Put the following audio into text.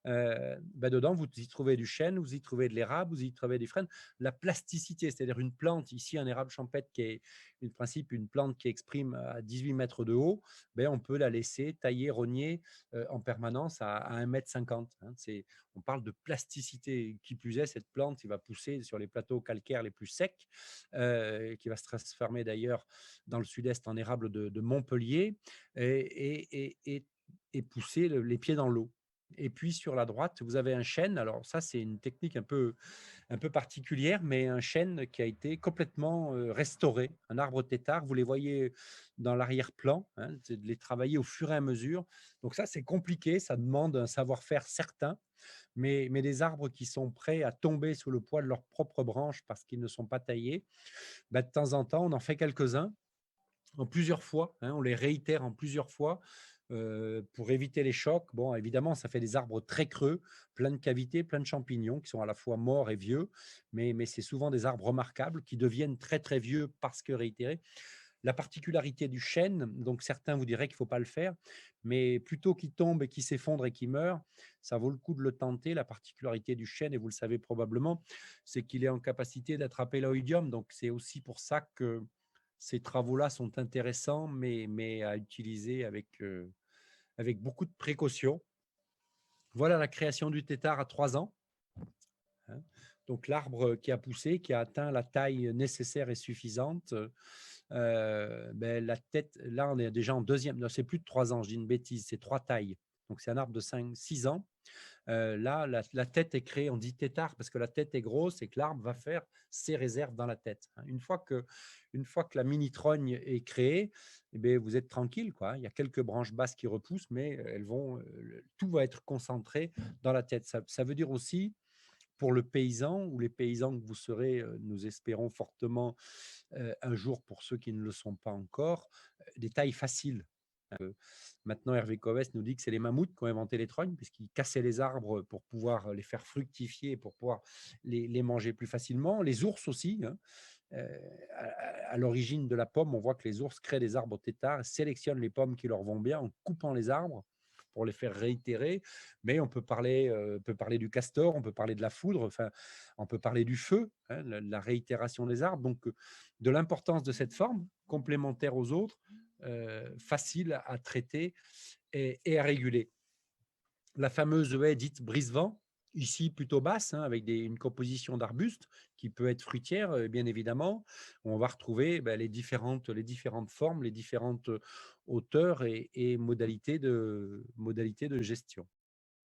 Dedans, vous y trouvez du chêne, vous y trouvez de l'érable, vous y trouvez des frênes. La plasticité, c'est-à-dire une plante, ici un érable champêtre qui est en principe une plante qui exprime à 18 mètres de haut, on peut la laisser tailler, rogner en permanence à 1,50 m. On parle de plasticité. Qui plus est, cette plante qui va pousser sur les plateaux calcaires les plus secs, qui va se transformer d'ailleurs dans le sud-est en érable de Montpellier et pousser les pieds dans l'eau. Et puis sur la droite, vous avez un chêne. Alors ça, c'est une technique un peu particulière, mais un chêne qui a été complètement restauré, un arbre tétard. Vous les voyez dans l'arrière-plan, hein, c'est de les travailler au fur et à mesure. Donc ça, c'est compliqué, ça demande un savoir-faire certain, mais des arbres qui sont prêts à tomber sous le poids de leurs propres branches parce qu'ils ne sont pas taillés, de temps en temps, on en fait quelques-uns en plusieurs fois, hein, on les réitère en plusieurs fois pour éviter les chocs. Bon, évidemment, ça fait des arbres très creux, plein de cavités, plein de champignons qui sont à la fois morts et vieux, mais c'est souvent des arbres remarquables qui deviennent très très vieux parce que réitérés. La particularité du chêne, donc certains vous diraient qu'il ne faut pas le faire, mais plutôt qu'il tombe et qu'il s'effondre et qu'il meurt, ça vaut le coup de le tenter. La particularité du chêne, et vous le savez probablement, c'est qu'il est en capacité d'attraper l'oïdium. Donc c'est aussi pour ça que ces travaux-là sont intéressants, mais à utiliser avec beaucoup de précautions. Voilà la création du tétard à 3 ans, hein. Donc l'arbre qui a poussé, qui a atteint la taille nécessaire et suffisante. La tête, là, on est déjà en deuxième. Non, c'est plus de 3 ans, je dis une bêtise, c'est 3 tailles. Donc c'est un arbre de 5, 6 ans. Là, la tête est créée, on dit tétard parce que la tête est grosse et que l'arbre va faire ses réserves dans la tête, hein. Une fois que la mini-trogne est créée, vous êtes tranquille, quoi, hein. Il y a quelques branches basses qui repoussent, mais tout va être concentré dans la tête. Ça veut dire aussi, pour le paysan ou les paysans que vous serez, nous espérons fortement un jour pour ceux qui ne le sont pas encore, des tailles faciles. Maintenant, Hervé Covès nous dit que c'est les mammouths qui ont inventé les trognes, puisqu'ils cassaient les arbres pour pouvoir les faire fructifier, pour pouvoir les manger plus facilement. Les ours aussi, hein. À l'origine de la pomme, on voit que les ours créent des arbres têtards, sélectionnent les pommes qui leur vont bien en coupant les arbres pour les faire réitérer. Mais on peut parler du castor, on peut parler de la foudre, enfin, on peut parler du feu, hein, la réitération des arbres. Donc, de l'importance de cette forme, complémentaire aux autres, facile à traiter et à réguler. La fameuse haie dite brise-vent, ici plutôt basse, hein, avec une composition d'arbustes qui peut être fruitière, bien évidemment. On va retrouver les différentes formes, les différentes hauteurs et modalités de gestion.